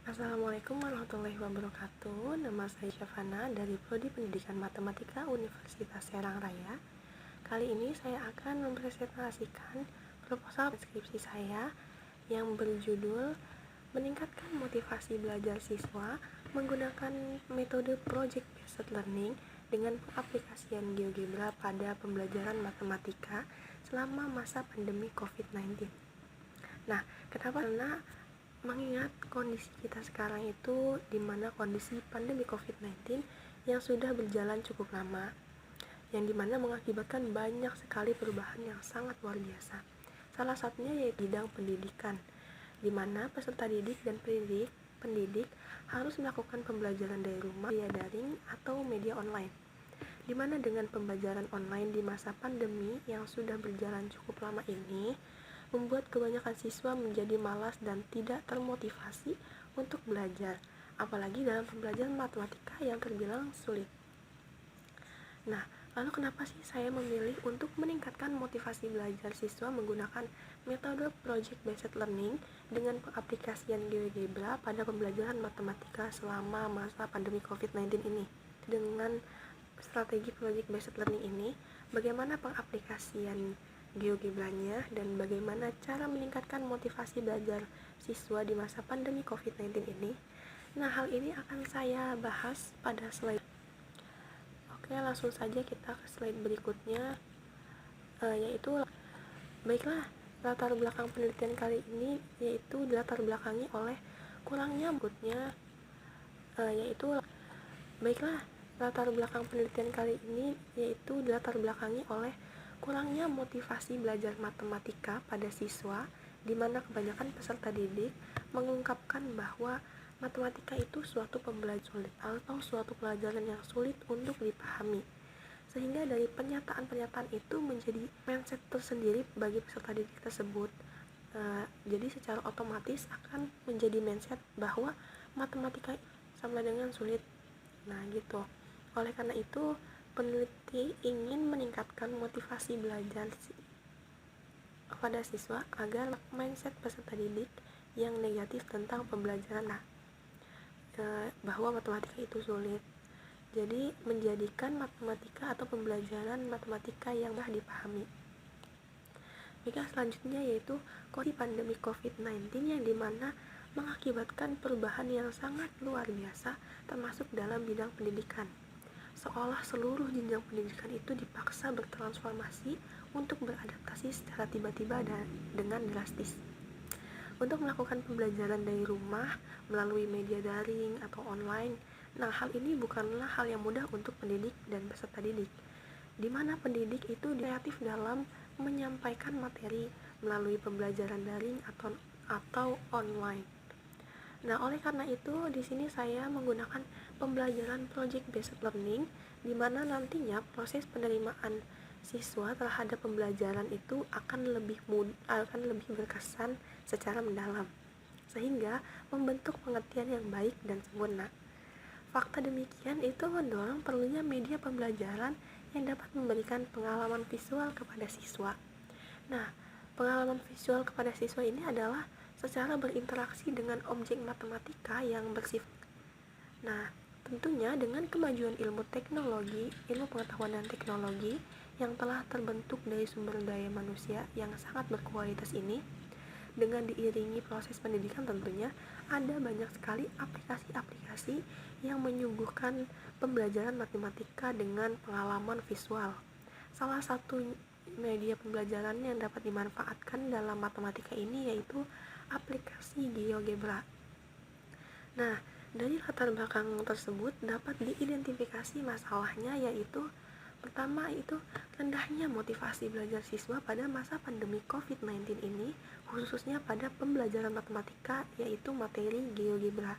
Assalamualaikum warahmatullahi wabarakatuh. Nama saya Syafana dari Prodi Pendidikan Matematika Universitas Serang Raya. Kali ini saya akan mempresentasikan proposal skripsi saya yang berjudul Meningkatkan Motivasi Belajar Siswa Menggunakan Metode Project Based Learning dengan Pengaplikasian GeoGebra pada Pembelajaran Matematika selama masa pandemi COVID-19. Nah, kenapa? Karena mengingat kondisi kita sekarang itu di mana kondisi pandemi COVID-19 yang sudah berjalan cukup lama, yang dimana mengakibatkan banyak sekali perubahan yang sangat luar biasa. Salah satunya yaitu bidang pendidikan, di mana peserta didik dan pendidik harus melakukan pembelajaran dari rumah via daring atau media online. Di mana dengan pembelajaran online di masa pandemi yang sudah berjalan cukup lama ini, membuat kebanyakan siswa menjadi malas dan tidak termotivasi untuk belajar, apalagi dalam pembelajaran matematika yang terbilang sulit. Nah, lalu kenapa sih saya memilih untuk meningkatkan motivasi belajar siswa menggunakan metode Project Based Learning dengan pengaplikasian GeoGebra pada pembelajaran matematika selama masa pandemi COVID-19 ini? Dengan strategi Project Based Learning ini, bagaimana pengaplikasian GeoGebra-nya dan bagaimana cara meningkatkan motivasi belajar siswa di masa pandemi COVID-19 ini. Nah, hal ini akan saya bahas pada slide. Oke, langsung saja kita ke slide berikutnya, yaitu baiklah, latar belakang penelitian kali ini yaitu dilatar belakangi oleh kurangnya moodnya, yaitu baiklah latar belakang penelitian kali ini yaitu dilatar belakangi oleh kurangnya motivasi belajar matematika pada siswa, di mana kebanyakan peserta didik mengungkapkan bahwa matematika itu suatu pembelajaran sulit atau suatu pelajaran yang sulit untuk dipahami. Sehingga dari pernyataan-pernyataan itu menjadi mindset tersendiri bagi peserta didik tersebut. Jadi secara otomatis akan menjadi mindset bahwa matematika sama dengan sulit. Nah, gitu. Oleh karena itu, peneliti ingin meningkatkan motivasi belajar kepada siswa agar mindset peserta didik yang negatif tentang pembelajaran bahwa matematika itu sulit. Jadi menjadikan matematika atau pembelajaran matematika yang mudah dipahami. Baiklah, selanjutnya yaitu kondisi pandemi COVID-19 yang dimana mengakibatkan perubahan yang sangat luar biasa termasuk dalam bidang pendidikan. Seolah seluruh jenjang pendidikan itu dipaksa bertransformasi untuk beradaptasi secara tiba-tiba dan dengan drastis. Untuk melakukan pembelajaran dari rumah melalui media daring atau online, nah hal ini bukanlah hal yang mudah untuk pendidik dan peserta didik, di mana pendidik itu kreatif dalam menyampaikan materi melalui pembelajaran daring atau online. Nah, oleh karena itu di sini saya menggunakan pembelajaran project based learning, di mana nantinya proses penerimaan siswa terhadap pembelajaran itu akan lebih berkesan secara mendalam, sehingga membentuk pengertian yang baik dan sempurna. Fakta demikian itu mendorong perlunya media pembelajaran yang dapat memberikan pengalaman visual kepada siswa. Nah, pengalaman visual kepada siswa ini adalah secara berinteraksi dengan objek matematika yang bersifat. Nah, tentunya dengan kemajuan ilmu pengetahuan dan teknologi yang telah terbentuk dari sumber daya manusia yang sangat berkualitas ini, dengan diiringi proses pendidikan tentunya ada banyak sekali aplikasi-aplikasi yang menyuguhkan pembelajaran matematika dengan pengalaman visual. Salah satu media pembelajaran yang dapat dimanfaatkan dalam matematika ini yaitu aplikasi GeoGebra. Nah, dari latar belakang tersebut dapat diidentifikasi masalahnya, yaitu pertama itu rendahnya motivasi belajar siswa pada masa pandemi COVID-19 ini, khususnya pada pembelajaran matematika yaitu materi GeoGebra.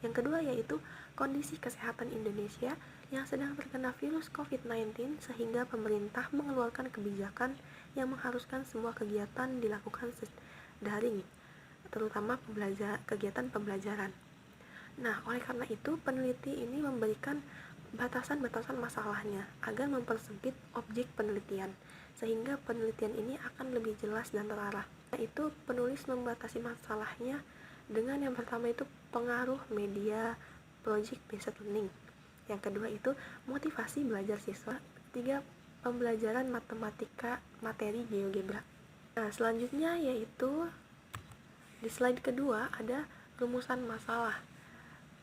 Yang kedua yaitu kondisi kesehatan Indonesia yang sedang terkena virus COVID-19 sehingga pemerintah mengeluarkan kebijakan yang mengharuskan semua kegiatan dilakukan daring, terutama kegiatan pembelajaran. Nah, oleh karena itu peneliti ini memberikan batasan-batasan masalahnya agar mempersempit objek penelitian, sehingga penelitian ini akan lebih jelas dan terarah. Itu penulis membatasi masalahnya dengan yang pertama itu pengaruh media project based learning, yang kedua itu motivasi belajar siswa, ketiga pembelajaran matematika materi GeoGebra. Nah, selanjutnya yaitu di slide kedua ada rumusan masalah.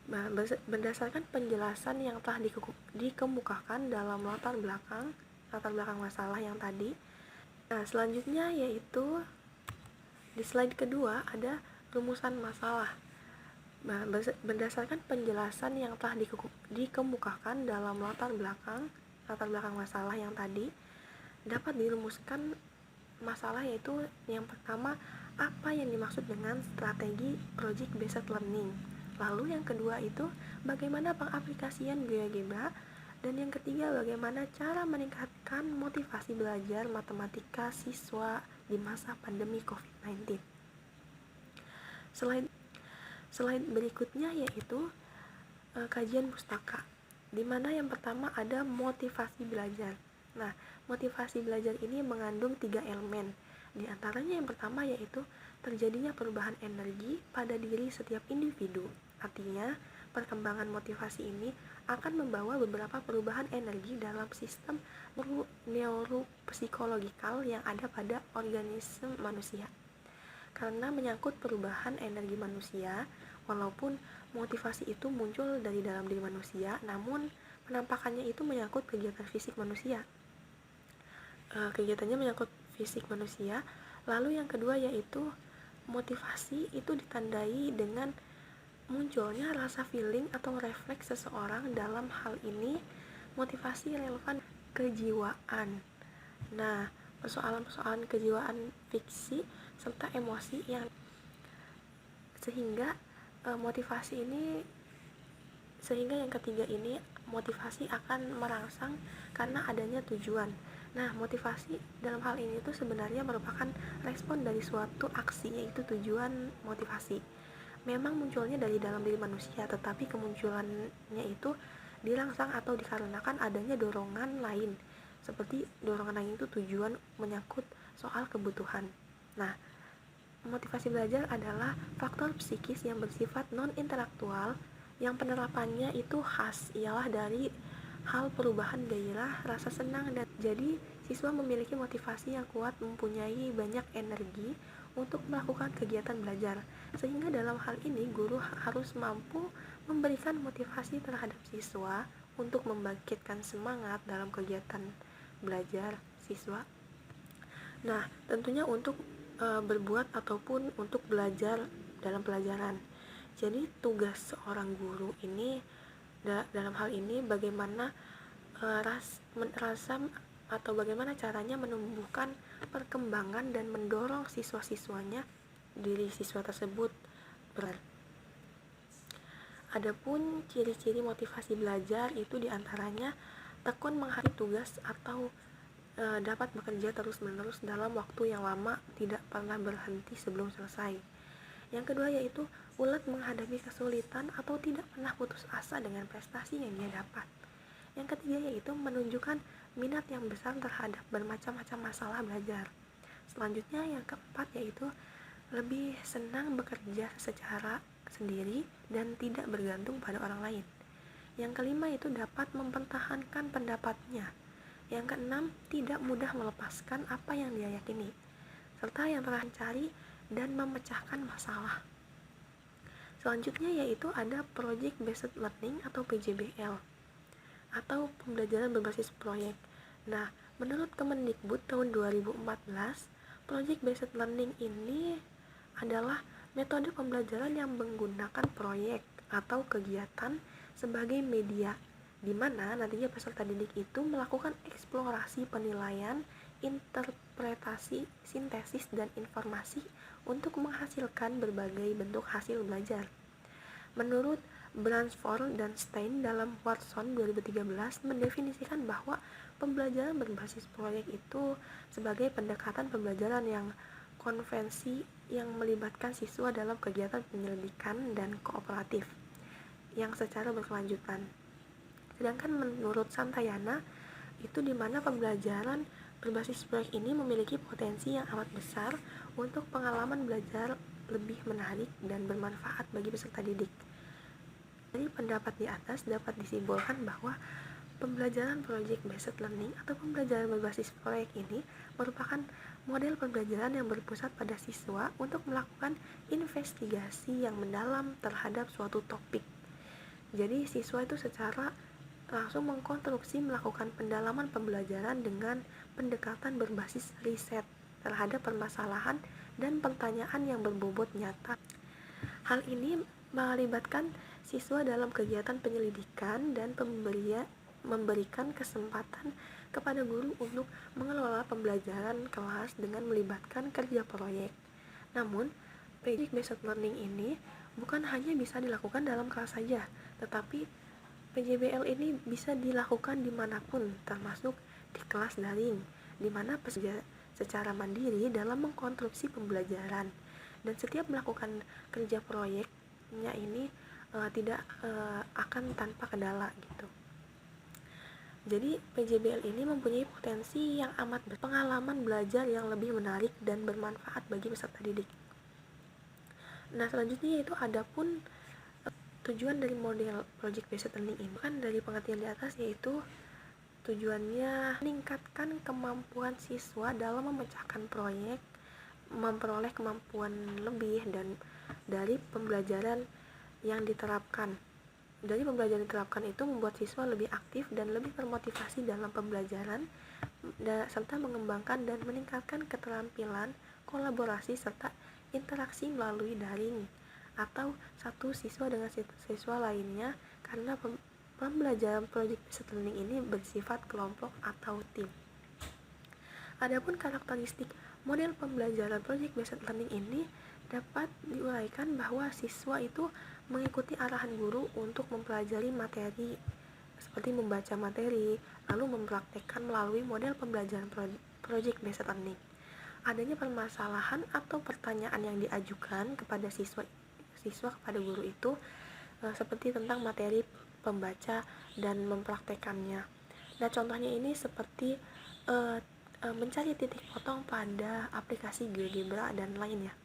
Nah, berdasarkan penjelasan yang telah dikemukakan dalam latar belakang masalah yang tadi. Nah, selanjutnya yaitu di slide kedua ada rumusan masalah. Nah, berdasarkan penjelasan yang telah dikemukakan dalam latar belakang masalah yang tadi, dapat dirumuskan masalah yaitu yang pertama, apa yang dimaksud dengan strategi project based learning. Lalu yang kedua itu bagaimana pengaplikasian GeoGebra, dan yang ketiga bagaimana cara meningkatkan motivasi belajar matematika siswa di masa pandemi COVID-19. Slide berikutnya yaitu kajian pustaka, di mana yang pertama ada motivasi belajar. Nah, motivasi belajar ini mengandung 3 elemen. Di antaranya yang pertama yaitu terjadinya perubahan energi pada diri setiap individu. Artinya, perkembangan motivasi ini akan membawa beberapa perubahan energi dalam sistem neuropsikologikal yang ada pada organisme manusia. Karena menyangkut perubahan energi manusia, walaupun motivasi itu muncul dari dalam diri manusia, namun penampakannya itu menyangkut kegiatan fisik manusia. Kegiatannya menyangkut fisik manusia. Lalu yang kedua yaitu motivasi itu ditandai dengan munculnya rasa feeling atau refleks seseorang. Dalam hal ini motivasi relevan kejiwaan. Nah, persoalan-persoalan kejiwaan fiksi serta emosi yang sehingga yang ketiga ini motivasi akan merangsang karena adanya tujuan. Nah, motivasi dalam hal ini itu sebenarnya merupakan respon dari suatu aksi, yaitu tujuan motivasi. Memang munculnya dari dalam diri manusia, tetapi kemunculannya itu dirangsang atau dikarenakan adanya dorongan lain. Seperti dorongan lain itu tujuan menyangkut soal kebutuhan. Nah, motivasi belajar adalah faktor psikis yang bersifat non-intelektual yang penerapannya itu khas ialah dari hal perubahan gairah, rasa senang, dan jadi siswa memiliki motivasi yang kuat, mempunyai banyak energi untuk melakukan kegiatan belajar. Sehingga dalam hal ini guru harus mampu memberikan motivasi terhadap siswa untuk membangkitkan semangat dalam kegiatan belajar siswa. Nah, tentunya untuk berbuat ataupun untuk belajar dalam pelajaran. Jadi tugas seorang guru ini dalam hal ini bagaimana rasa atau bagaimana caranya menumbuhkan perkembangan dan mendorong siswa-siswanya, diri siswa tersebut Adapun ciri-ciri motivasi belajar itu diantaranya tekun menghadapi tugas atau dapat bekerja terus-menerus dalam waktu yang lama, tidak pernah berhenti sebelum selesai. Yang kedua yaitu ulet menghadapi kesulitan atau tidak pernah putus asa dengan prestasi yang dia dapat. Yang ketiga yaitu menunjukkan minat yang besar terhadap bermacam-macam masalah belajar. Selanjutnya yang keempat yaitu lebih senang bekerja secara sendiri dan tidak bergantung pada orang lain. Yang kelima itu dapat mempertahankan pendapatnya. Yang keenam, tidak mudah melepaskan apa yang dia yakini. Serta yang terakhir, cari dan memecahkan masalah. Selanjutnya yaitu ada Project Based Learning atau PJBL atau pembelajaran berbasis proyek. Nah, menurut Kemendikbud tahun 2014, Project Based Learning ini adalah metode pembelajaran yang menggunakan proyek atau kegiatan sebagai media, di mana nantinya peserta didik itu melakukan eksplorasi penilaian, interpretasi, sintesis, dan informasi untuk menghasilkan berbagai bentuk hasil belajar. Menurut Bransford dan Stein dalam Watson 2013 mendefinisikan bahwa pembelajaran berbasis proyek itu sebagai pendekatan pembelajaran yang konvensi yang melibatkan siswa dalam kegiatan penyelidikan dan kooperatif yang secara berkelanjutan. Sedangkan menurut Santayana, itu di mana pembelajaran berbasis proyek ini memiliki potensi yang amat besar untuk pengalaman belajar lebih menarik dan bermanfaat bagi peserta didik. Dari pendapat di atas dapat disimpulkan bahwa pembelajaran project based learning atau pembelajaran berbasis proyek ini merupakan model pembelajaran yang berpusat pada siswa untuk melakukan investigasi yang mendalam terhadap suatu topik. Jadi siswa itu secara langsung mengkonstruksi melakukan pendalaman pembelajaran dengan pendekatan berbasis riset terhadap permasalahan dan pertanyaan yang berbobot nyata. Hal ini melibatkan siswa dalam kegiatan penyelidikan dan memberikan kesempatan kepada guru untuk mengelola pembelajaran kelas dengan melibatkan kerja proyek. Namun, project based learning ini bukan hanya bisa dilakukan dalam kelas saja, tetapi PJBL ini bisa dilakukan dimanapun, termasuk di kelas daring, di mana peserta secara mandiri dalam mengkonstruksi pembelajaran. Dan setiap melakukan kerja proyeknya ini tidak akan tanpa kendala gitu. Jadi PJBL ini mempunyai potensi yang amat berpengalaman belajar yang lebih menarik dan bermanfaat bagi peserta didik. Nah, selanjutnya yaitu adapun tujuan dari model project based learning ini kan dari pengertian di atas, yaitu tujuannya meningkatkan kemampuan siswa dalam memecahkan proyek, memperoleh kemampuan lebih dan dari pembelajaran yang diterapkan. Dari pembelajaran yang diterapkan itu membuat siswa lebih aktif dan lebih termotivasi dalam pembelajaran serta mengembangkan dan meningkatkan keterampilan kolaborasi serta interaksi melalui daring atau satu siswa dengan siswa lainnya, karena pembelajaran project based learning ini bersifat kelompok atau tim. Adapun karakteristik model pembelajaran project based learning ini dapat diuraikan bahwa siswa itu mengikuti arahan guru untuk mempelajari materi seperti membaca materi, lalu mempraktekkan melalui model pembelajaran project based learning. Adanya permasalahan atau pertanyaan yang diajukan kepada siswa kepada guru itu seperti tentang materi pembaca dan mempraktekannya. Nah, contohnya ini seperti mencari titik potong pada aplikasi GeoGebra dan lainnya.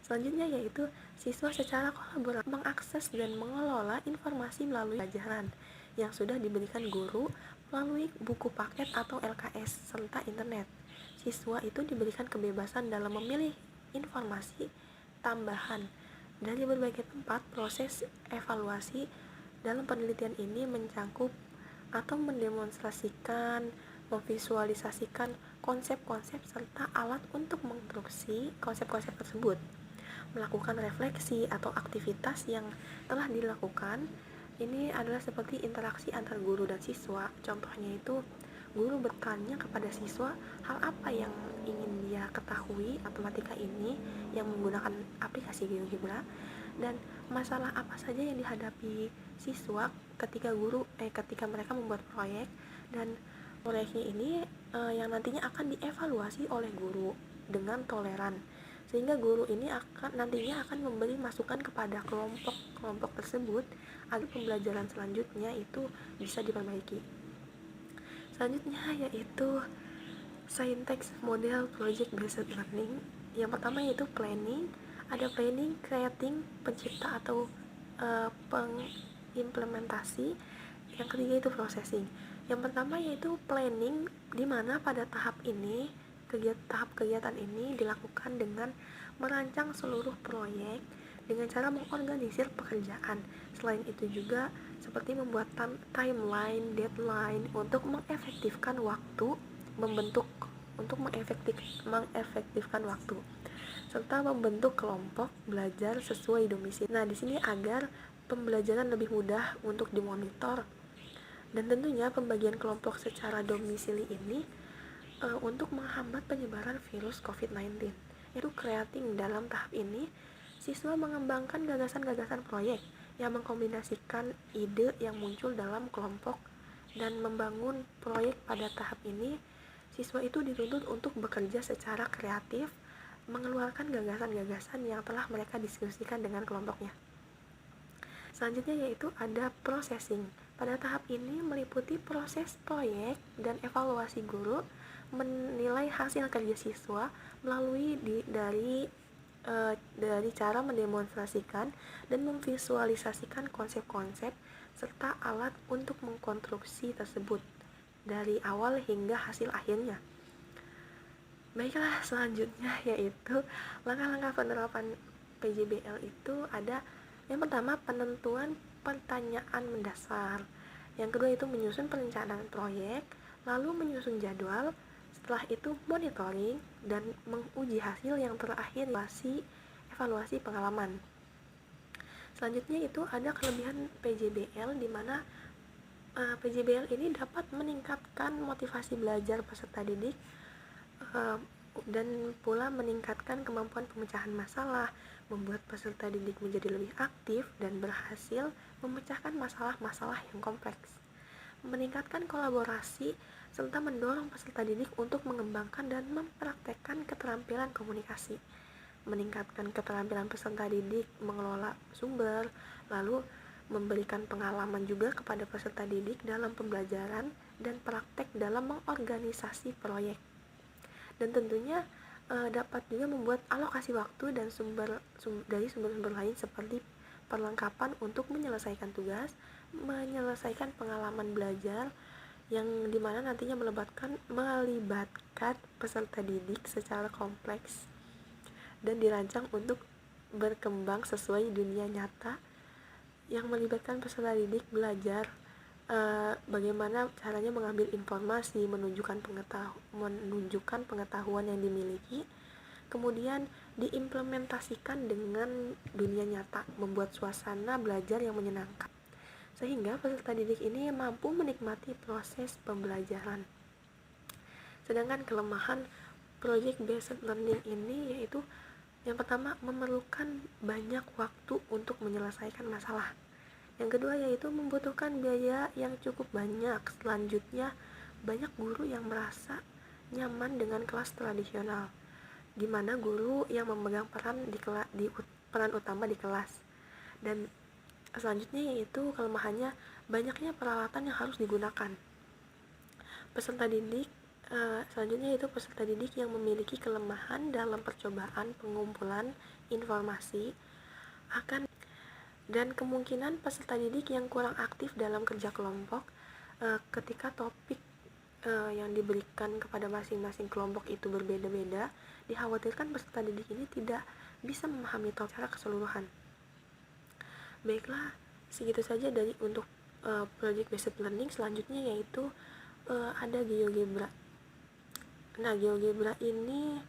Selanjutnya yaitu siswa secara kolaboratif mengakses dan mengelola informasi melalui pelajaran yang sudah diberikan guru melalui buku paket atau LKS serta internet. Siswa itu diberikan kebebasan dalam memilih informasi tambahan dari berbagai tempat. Proses evaluasi dalam penelitian ini mencangkup atau mendemonstrasikan, memvisualisasikan konsep-konsep serta alat untuk mengonstruksi konsep-konsep tersebut, melakukan refleksi atau aktivitas yang telah dilakukan. Ini adalah seperti interaksi antar guru dan siswa. Contohnya itu guru bertanya kepada siswa hal apa yang ingin dia ketahui matematika ini yang menggunakan aplikasi GeoGebra, dan masalah apa saja yang dihadapi siswa ketika mereka membuat proyek, dan proyeknya ini yang nantinya akan dievaluasi oleh guru dengan toleran, sehingga guru ini nantinya akan memberi masukan kepada kelompok tersebut agar pembelajaran selanjutnya itu bisa diperbaiki. Selanjutnya yaitu syntax model project based learning. Yang pertama yaitu planning. Ada planning, creating, pencipta atau pengimplementasi. Yang ketiga itu processing. Yang pertama yaitu planning, di mana pada tahap kegiatan ini dilakukan dengan merancang seluruh proyek dengan cara mengorganisir pekerjaan. Selain itu juga seperti membuat timeline, deadline untuk mengefektifkan waktu, mengefektifkan waktu, serta membentuk kelompok belajar sesuai domisili. Nah, di sini agar pembelajaran lebih mudah untuk dimonitor. Dan tentunya pembagian kelompok secara domisili ini untuk menghambat penyebaran virus COVID-19. Itu creating. Dalam tahap ini, siswa mengembangkan gagasan-gagasan proyek yang mengkombinasikan ide yang muncul dalam kelompok dan membangun proyek. Pada tahap ini, siswa itu dituntut untuk bekerja secara kreatif, mengeluarkan gagasan-gagasan yang telah mereka diskusikan dengan kelompoknya. Selanjutnya yaitu ada processing. Pada tahap ini meliputi proses proyek dan evaluasi guru menilai hasil kerja siswa melalui dari dari cara mendemonstrasikan dan memvisualisasikan konsep-konsep serta alat untuk mengkonstruksi tersebut dari awal hingga hasil akhirnya. Baiklah, selanjutnya yaitu langkah-langkah penerapan PJBL itu ada yang pertama penentuan pertanyaan mendasar, yang kedua itu menyusun perencanaan proyek, lalu menyusun jadwal, setelah itu monitoring dan menguji hasil, yang terakhir evaluasi pengalaman. Selanjutnya itu ada kelebihan PJBL di mana PJBL ini dapat meningkatkan motivasi belajar peserta didik dan pula meningkatkan kemampuan pemecahan masalah, membuat peserta didik menjadi lebih aktif dan berhasil memecahkan masalah-masalah yang kompleks, meningkatkan kolaborasi, serta mendorong peserta didik untuk mengembangkan dan mempraktekkan keterampilan komunikasi, meningkatkan keterampilan peserta didik mengelola sumber, lalu memberikan pengalaman juga kepada peserta didik dalam pembelajaran dan praktek dalam mengorganisasi proyek. Dan tentunya dapat juga membuat alokasi waktu dan dari sumber-sumber lain seperti perlengkapan untuk menyelesaikan tugas, menyelesaikan pengalaman belajar yang dimana nantinya melibatkan peserta didik secara kompleks dan dirancang untuk berkembang sesuai dunia nyata, yang melibatkan peserta didik belajar bagaimana caranya mengambil informasi, menunjukkan pengetahuan yang dimiliki, kemudian diimplementasikan dengan dunia nyata, membuat suasana belajar yang menyenangkan, sehingga peserta didik ini mampu menikmati proses pembelajaran. Sedangkan kelemahan project based learning ini yaitu yang pertama memerlukan banyak waktu untuk menyelesaikan masalah. Yang kedua yaitu membutuhkan biaya yang cukup banyak. Selanjutnya, banyak guru yang merasa nyaman dengan kelas tradisional, di mana guru yang memegang peran utama di kelas. Dan selanjutnya yaitu kelemahannya banyaknya peralatan yang harus digunakan. Selanjutnya yaitu peserta didik yang memiliki kelemahan dalam percobaan pengumpulan informasi dan kemungkinan peserta didik yang kurang aktif dalam kerja kelompok ketika topik yang diberikan kepada masing-masing kelompok itu berbeda-beda, dikhawatirkan peserta didik ini tidak bisa memahami topik secara keseluruhan. Baiklah, segitu saja untuk project based learning. Selanjutnya yaitu ada GeoGebra. Nah, GeoGebra ini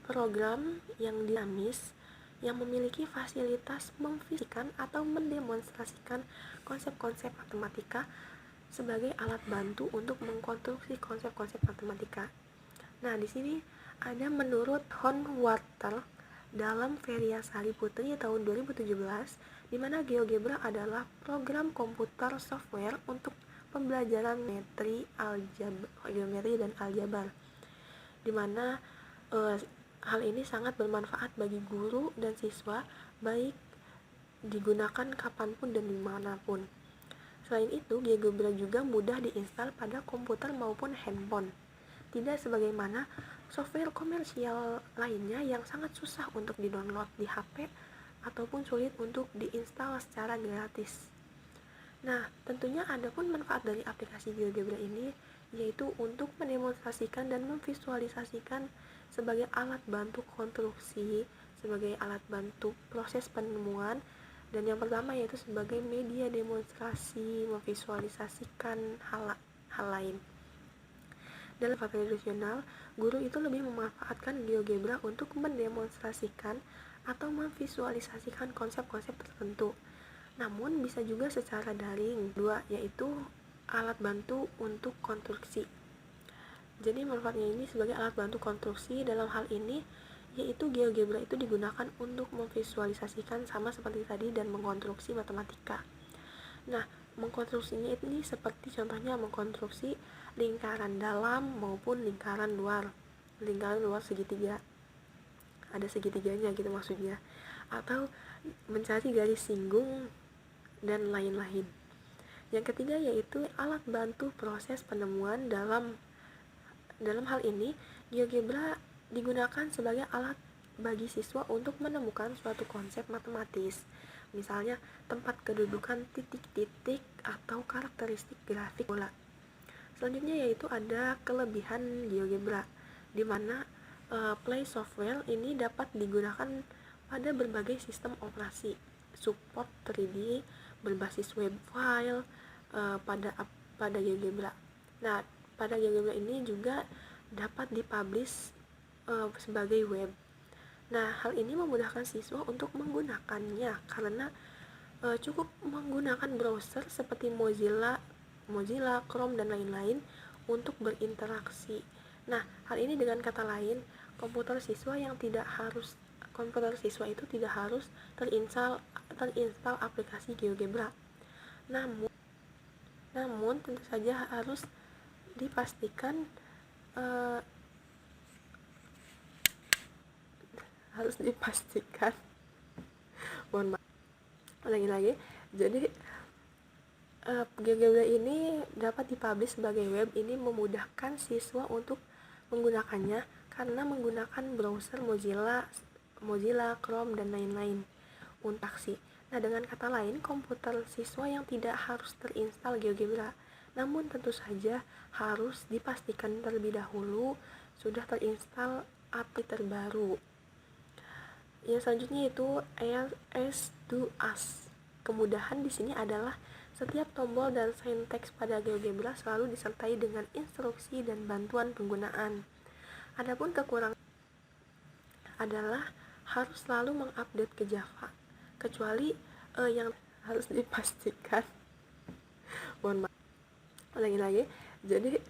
program yang dinamis yang memiliki fasilitas memfisikakan atau mendemonstrasikan konsep-konsep matematika sebagai alat bantu untuk mengkonstruksi konsep-konsep matematika. Nah, di sini ada menurut Honwarter dalam Feryasari Putri tahun 2017, di mana GeoGebra adalah program komputer software untuk pembelajaran geometri dan aljabar, di mana hal ini sangat bermanfaat bagi guru dan siswa, baik digunakan kapanpun dan dimanapun. Selain itu, GeoGebra juga mudah diinstal pada komputer maupun handphone, tidak sebagaimana software komersial lainnya yang sangat susah untuk didownload di HP ataupun sulit untuk diinstal secara gratis. Nah, tentunya ada pun manfaat dari aplikasi GeoGebra ini, yaitu untuk mendemonstrasikan dan memvisualisasikan sebagai alat bantu konstruksi, sebagai alat bantu proses penemuan, dan yang pertama yaitu sebagai media demonstrasi, memvisualisasikan hal lain. Dalam tradisional, guru itu lebih memanfaatkan GeoGebra untuk mendemonstrasikan atau memvisualisasikan konsep-konsep tertentu. Namun bisa juga secara daring. Dua, yaitu alat bantu untuk konstruksi. Jadi manfaatnya ini sebagai alat bantu konstruksi. Dalam hal ini yaitu GeoGebra itu digunakan untuk memvisualisasikan sama seperti tadi dan mengkonstruksi matematika. Nah, mengkonstruksinya ini seperti contohnya mengkonstruksi lingkaran dalam maupun lingkaran luar. Lingkaran luar segitiga, ada segitiganya gitu maksudnya, atau mencari garis singgung dan lain-lain. Yang ketiga yaitu alat bantu proses penemuan. Dalam hal ini GeoGebra digunakan sebagai alat bagi siswa untuk menemukan suatu konsep matematis, misalnya tempat kedudukan titik-titik atau karakteristik grafik bola. Selanjutnya yaitu ada kelebihan GeoGebra, di mana Play software ini dapat digunakan pada berbagai sistem operasi, support 3D berbasis web file pada GeoGebra. Nah, pada GeoGebra ini juga dapat dipublish sebagai web. Nah, hal ini memudahkan siswa untuk menggunakannya karena cukup menggunakan browser seperti Mozilla, Chrome, dan lain-lain untuk berinteraksi. Nah, hal ini dengan kata lain, komputer siswa itu tidak harus terinstall aplikasi GeoGebra. Namun tentu saja harus dipastikan mohon maaf lagi. Jadi GeoGebra ini dapat dipublish sebagai web. Ini memudahkan siswa untuk menggunakannya karena menggunakan browser Mozilla, Chrome, dan lain-lain untuk aksi. Nah, dengan kata lain, komputer siswa yang tidak harus terinstall GeoGebra, namun tentu saja harus dipastikan terlebih dahulu sudah terinstall API terbaru. Yang selanjutnya itu as. Kemudahan di sini adalah setiap tombol dan sinteks pada GeoGebra selalu disertai dengan instruksi dan bantuan penggunaan. Adapun kekurangan adalah harus selalu mengupdate ke Java, kecuali yang harus dipastikan. Mohon maaf lagi. Jadi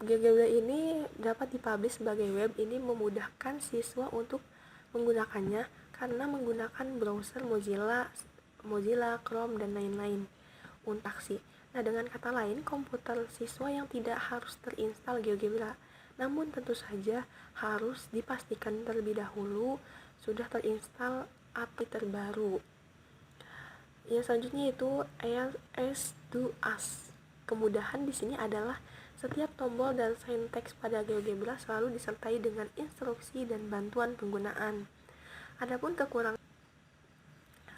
GeoGebra ini dapat dipublish sebagai web. Ini memudahkan siswa untuk menggunakannya karena menggunakan browser Mozilla, Chrome, dan lain-lain untuk aksi. Nah, dengan kata lain, komputer siswa yang tidak harus terinstall GeoGebra, namun tentu saja harus dipastikan terlebih dahulu sudah terinstall API terbaru. Yang selanjutnya itu as. Kemudahan di sini adalah setiap tombol dan sinteks pada GeoGebra selalu disertai dengan instruksi dan bantuan penggunaan. Adapun kekurangan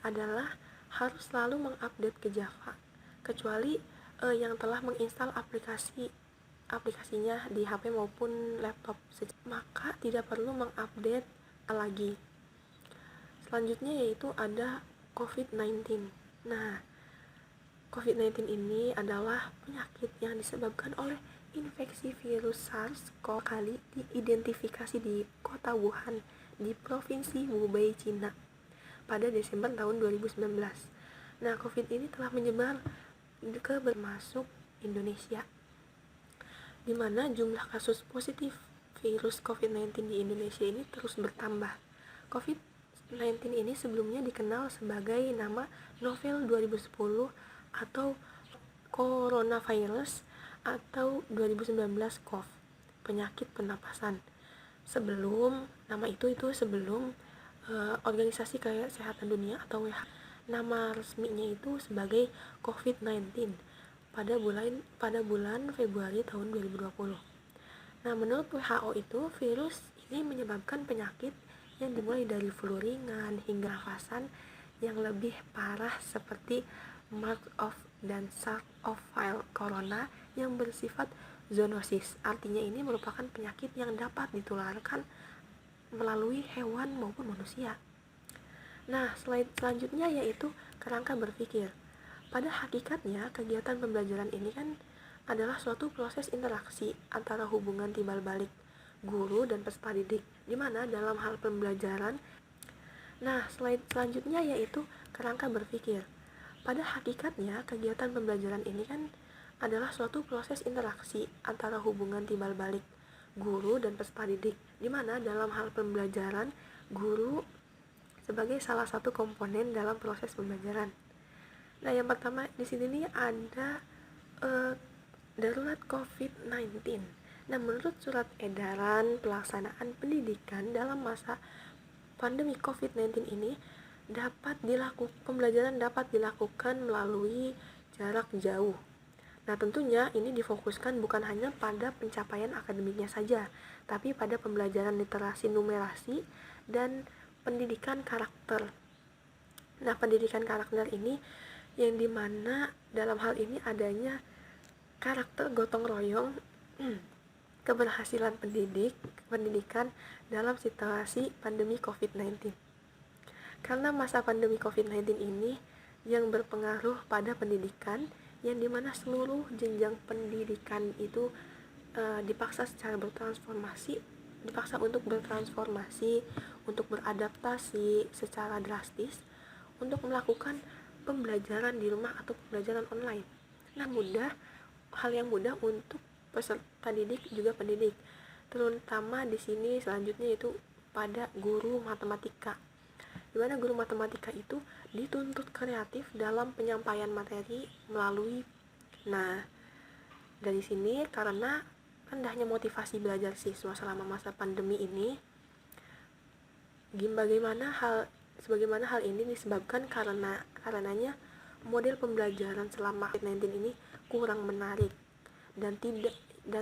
adalah harus selalu mengupdate ke Java, kecuali yang telah menginstal aplikasinya di HP maupun laptop, maka tidak perlu mengupdate lagi. Selanjutnya yaitu ada COVID-19. Nah, COVID-19 ini adalah penyakit yang disebabkan oleh infeksi virus SARS-CoV kali diidentifikasi di kota Wuhan di Provinsi Hubei, Cina pada Desember tahun 2019. Nah, COVID ini telah menyebar ke bermasuk Indonesia, di mana jumlah kasus positif virus COVID-19 di Indonesia ini terus bertambah. COVID-19 ini sebelumnya dikenal sebagai nama novel 2010 atau coronavirus atau 2019 COV, penyakit pernapasan. Sebelum nama itu sebelum Organisasi Kesehatan Dunia atau WHO, nama resminya itu sebagai COVID-19 pada bulan Februari tahun 2020. Nah, menurut WHO itu virus ini menyebabkan penyakit yang dimulai dari flu ringan hingga nafasan yang lebih parah seperti SARS dan SARS-CoV corona yang bersifat zoonosis. Artinya ini merupakan penyakit yang dapat ditularkan melalui hewan maupun manusia. Nah, selanjutnya yaitu kerangka berpikir. Pada hakikatnya, kegiatan pembelajaran ini kan adalah suatu proses interaksi antara hubungan timbal balik guru dan peserta didik, di mana dalam hal pembelajaran. Nah, selanjutnya yaitu kerangka berpikir. Pada hakikatnya, kegiatan pembelajaran ini kan adalah suatu proses interaksi antara hubungan timbal balik guru dan peserta didik, di mana dalam hal pembelajaran guru sebagai salah satu komponen dalam proses pembelajaran. Nah, yang pertama di sini nih ada darurat COVID-19. Nah, menurut surat edaran pelaksanaan pendidikan dalam masa pandemi COVID-19 ini pembelajaran dapat dilakukan melalui jarak jauh. Nah, tentunya ini difokuskan bukan hanya pada pencapaian akademiknya saja, tapi pada pembelajaran literasi numerasi dan pendidikan karakter. Nah, pendidikan karakter ini yang dimana dalam hal ini adanya karakter gotong royong keberhasilan pendidikan dalam situasi pandemi COVID-19. Karena masa pandemi COVID-19 ini yang berpengaruh pada pendidikan, yang dimana seluruh jenjang pendidikan itu dipaksa untuk bertransformasi, untuk beradaptasi secara drastis, untuk melakukan pembelajaran di rumah atau pembelajaran online. Nah, hal yang mudah untuk peserta didik juga pendidik, terutama di sini selanjutnya itu pada guru matematika, di mana guru matematika itu dituntut kreatif dalam penyampaian materi melalui. Nah, dari sini karena rendahnya motivasi belajar siswa selama masa pandemi ini, sebagaimana hal ini disebabkan karenanya model pembelajaran selama COVID-19 ini kurang menarik dan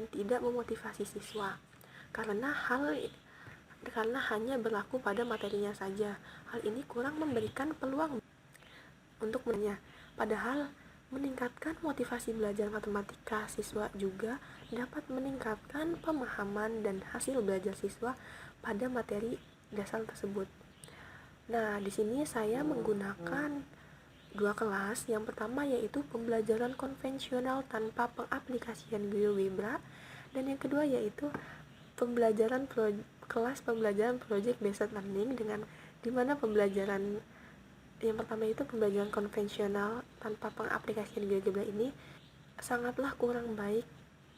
tidak memotivasi siswa karena hanya berlaku pada materinya saja. Hal ini kurang memberikan peluang untuk padahal meningkatkan motivasi belajar matematika siswa juga dapat meningkatkan pemahaman dan hasil belajar siswa pada materi dasar tersebut. Nah, di sini saya menggunakan 2 kelas. Yang pertama yaitu pembelajaran konvensional tanpa pengaplikasian GeoGebra, dan yang kedua yaitu kelas pembelajaran project based learning, di mana pembelajaran yang pertama itu pembelajaran konvensional tanpa pengaplikasian GeoGebra ini sangatlah kurang baik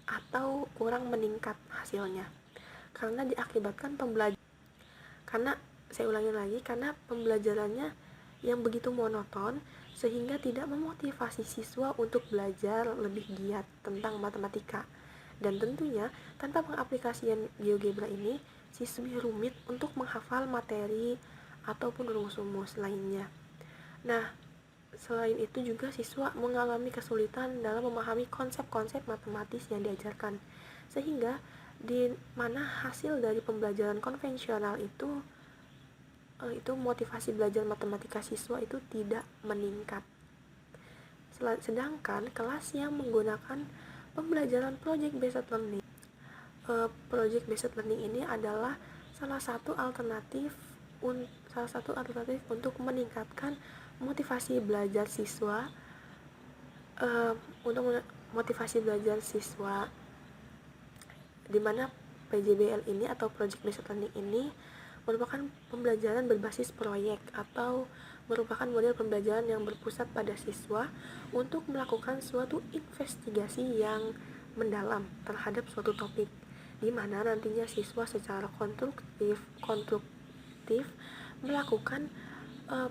atau kurang meningkat hasilnya karena karena pembelajarannya yang begitu monoton sehingga tidak memotivasi siswa untuk belajar lebih giat tentang matematika. Dan tentunya tanpa pengaplikasian GeoGebra ini siswi rumit untuk menghafal materi ataupun rumus-rumus lainnya. Nah, selain itu juga siswa mengalami kesulitan dalam memahami konsep-konsep matematis yang diajarkan, sehingga di mana hasil dari pembelajaran konvensional itu motivasi belajar matematika siswa itu tidak meningkat. Sedangkan kelas yang menggunakan pembelajaran project based learning ini adalah salah satu alternatif untuk meningkatkan motivasi belajar siswa di mana PJBL ini atau project based learning ini merupakan pembelajaran berbasis proyek atau merupakan model pembelajaran yang berpusat pada siswa untuk melakukan suatu investigasi yang mendalam terhadap suatu topik, di mana nantinya siswa secara konstruktif melakukan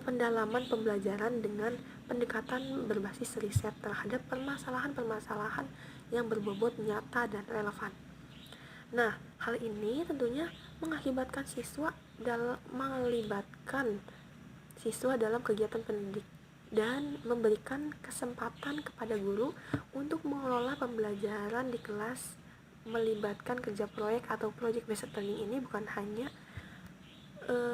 pendalaman pembelajaran dengan pendekatan berbasis riset terhadap permasalahan-permasalahan yang berbobot nyata dan relevan. Nah, hal ini tentunya melibatkan siswa dalam kegiatan pendidik dan memberikan kesempatan kepada guru untuk mengelola pembelajaran di kelas. Melibatkan kerja proyek atau project based learning ini bukan hanya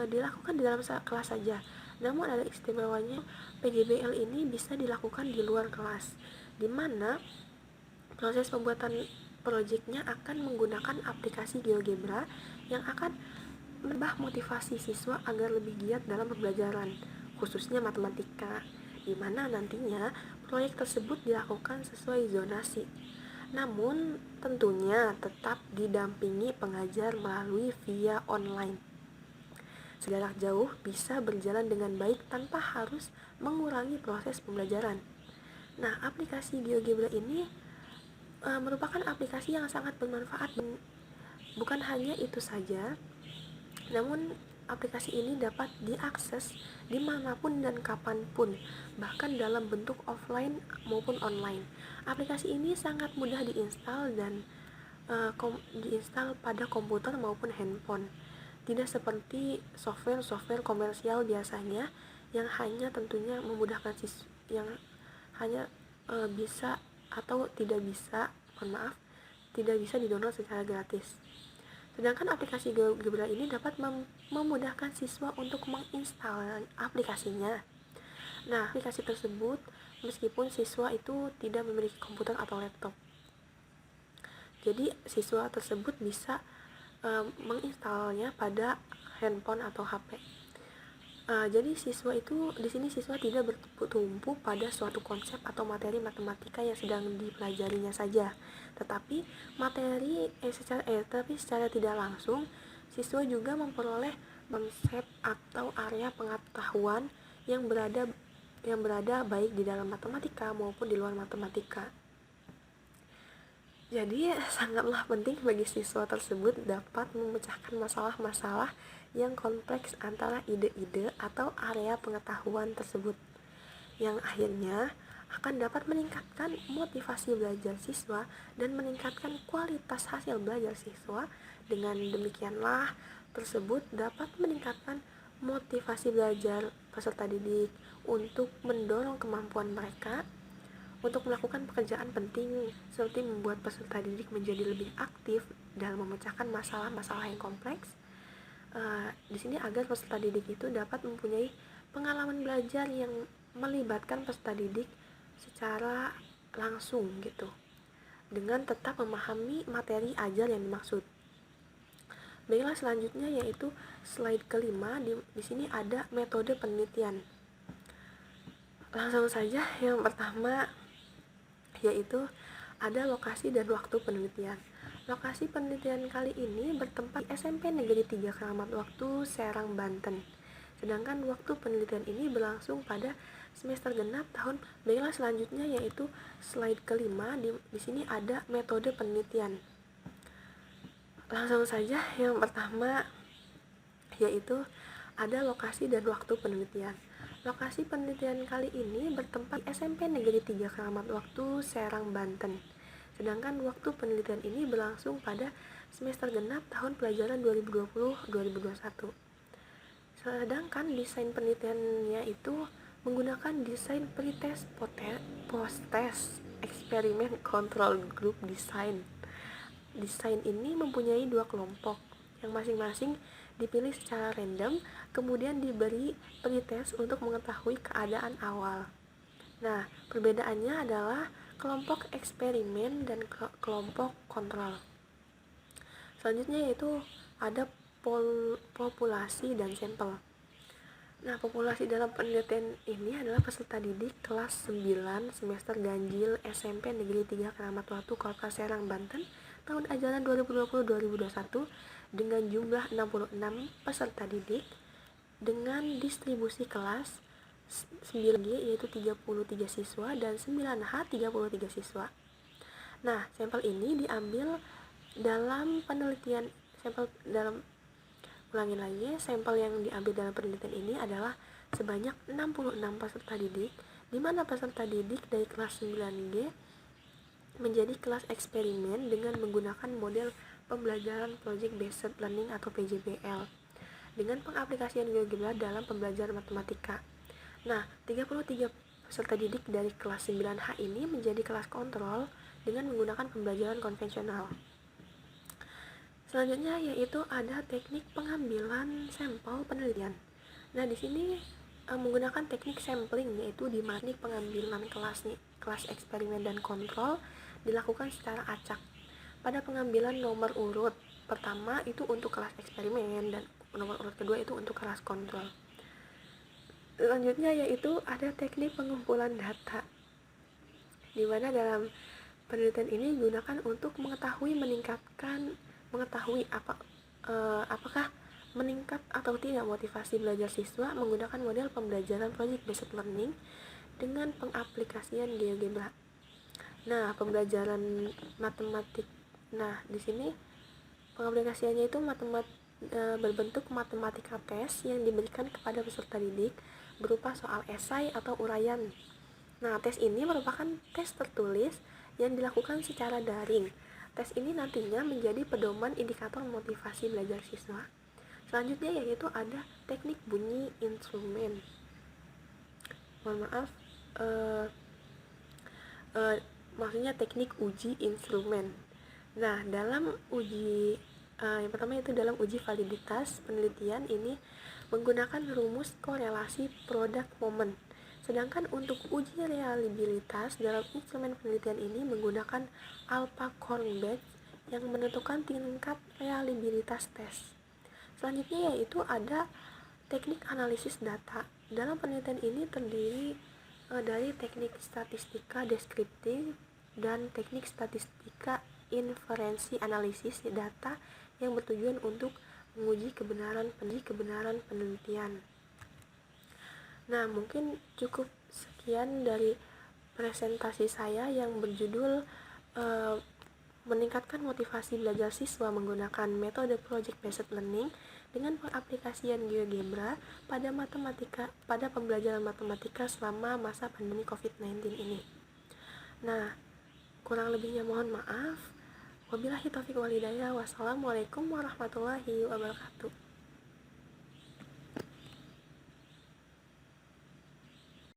dilakukan di dalam kelas saja, namun ada istimewanya PJBL ini bisa dilakukan di luar kelas, di mana proses pembuatan proyeknya akan menggunakan aplikasi GeoGebra yang akan menambah motivasi siswa agar lebih giat dalam pembelajaran, khususnya matematika, di mana nantinya proyek tersebut dilakukan sesuai zonasi. Namun tentunya tetap didampingi pengajar melalui via online. Sejarak jauh bisa berjalan dengan baik tanpa harus mengurangi proses pembelajaran. Nah, aplikasi GeoGebra ini merupakan aplikasi yang sangat bermanfaat. Bukan hanya itu saja, namun aplikasi ini dapat diakses dimanapun dan kapanpun, bahkan dalam bentuk offline maupun online. Aplikasi ini sangat mudah diinstal dan diinstal pada komputer maupun handphone. Tidak seperti software komersial biasanya yang hanya tentunya memudahkan yang hanya bisa atau tidak bisa di-download secara gratis. Sedangkan aplikasi GeoGebra ini dapat memudahkan siswa untuk menginstal aplikasinya. Nah, aplikasi tersebut meskipun siswa itu tidak memiliki komputer atau laptop. Jadi siswa tersebut bisa menginstalnya pada handphone atau HP. Jadi siswa itu di sini siswa tidak bertumpu pada suatu konsep atau materi matematika yang sedang dipelajarinya saja, tetapi secara tidak langsung siswa juga memperoleh konsep atau area pengetahuan yang berada baik di dalam matematika maupun di luar matematika. Jadi sangatlah penting bagi siswa tersebut dapat memecahkan masalah-masalah yang kompleks antara ide-ide atau area pengetahuan tersebut, yang akhirnya akan dapat meningkatkan motivasi belajar siswa dan meningkatkan kualitas hasil belajar siswa. Dengan demikianlah tersebut dapat meningkatkan motivasi belajar peserta didik untuk mendorong kemampuan mereka untuk melakukan pekerjaan penting seperti membuat peserta didik menjadi lebih aktif dalam memecahkan masalah-masalah yang kompleks. Di sini agar peserta didik itu dapat mempunyai pengalaman belajar yang melibatkan peserta didik secara langsung gitu, dengan tetap memahami materi ajar yang dimaksud. Baiklah, selanjutnya yaitu slide kelima. Di sini ada metode penelitian. Langsung saja, yang pertama yaitu ada lokasi dan waktu penelitian. Lokasi penelitian kali ini bertempat di SMP Negeri 3 Keramat Waktu, Serang, Banten. Sedangkan waktu penelitian ini berlangsung pada semester genap tahun. Baiklah, selanjutnya yaitu slide kelima. Di sini ada metode penelitian. Langsung saja, yang pertama yaitu ada lokasi dan waktu penelitian. Lokasi penelitian kali ini bertempat di SMP Negeri 3 Keramat Waktu, Serang, Banten. Sedangkan waktu penelitian ini berlangsung pada semester genap tahun pelajaran 2020-2021. Sedangkan desain penelitiannya itu menggunakan desain pretest post-test eksperimen control group design. Desain ini mempunyai dua kelompok yang masing-masing dipilih secara random, kemudian diberi pretest untuk mengetahui keadaan awal. Nah, perbedaannya adalah kelompok eksperimen dan kelompok kontrol. Selanjutnya yaitu ada populasi dan sampel. Nah, populasi dalam penelitian ini adalah peserta didik kelas 9 semester ganjil SMP Negeri 3 Keramat Waktu, Kota Serang, Banten, tahun ajaran 2020-2021 dengan jumlah 66 peserta didik dengan distribusi kelas 9G yaitu 33 siswa dan 9H 33 siswa. Nah, sampel ini diambil dalam penelitian sampel yang diambil dalam penelitian ini adalah sebanyak 66 peserta didik, di mana peserta didik dari kelas 9G menjadi kelas eksperimen dengan menggunakan model pembelajaran Project Based Learning atau PJBL dengan pengaplikasian GeoGebra dalam pembelajaran matematika. Nah, 33 peserta didik dari kelas 9H ini menjadi kelas kontrol dengan menggunakan pembelajaran konvensional. Selanjutnya yaitu ada teknik pengambilan sampel penelitian. Nah, di sini menggunakan teknik sampling, yaitu di mana teknik pengambilan kelas eksperimen dan kontrol dilakukan secara acak. Pada pengambilan nomor urut pertama itu untuk kelas eksperimen dan nomor urut kedua itu untuk kelas kontrol. Selanjutnya yaitu ada teknik pengumpulan data, di mana dalam penelitian ini digunakan untuk mengetahui apakah meningkat atau tidak motivasi belajar siswa menggunakan model pembelajaran Project Based Learning dengan pengaplikasian GeoGebra. Nah, pembelajaran matematik. Nah, di sini pengaplikasiannya itu berbentuk matematika tes yang diberikan kepada peserta didik berupa soal esai atau uraian. Nah, tes ini merupakan tes tertulis yang dilakukan secara daring. Tes ini nantinya menjadi pedoman indikator motivasi belajar siswa. Selanjutnya yaitu ada teknik bunyi instrumen. Maksudnya teknik uji instrumen. Nah, dalam uji Yang pertama itu dalam uji validitas penelitian ini menggunakan rumus korelasi product moment. Sedangkan untuk uji reliabilitas dalam instrumen penelitian ini menggunakan Alpha-Kornberg yang menentukan tingkat reliabilitas tes. Selanjutnya yaitu ada teknik analisis data. Dalam penelitian ini terdiri dari teknik statistika deskriptif dan teknik statistika inferensi analisis data yang bertujuan untuk menguji kebenaran penelitian. Nah, mungkin cukup sekian dari presentasi saya yang berjudul meningkatkan motivasi belajar siswa menggunakan metode project based learning dengan pengaplikasian GeoGebra pada pembelajaran matematika selama masa pandemi COVID-19 ini. Nah, kurang lebihnya mohon maaf. Wabillahi taufiq wal hidayah. Wassalamualaikum warahmatullahi wabarakatuh.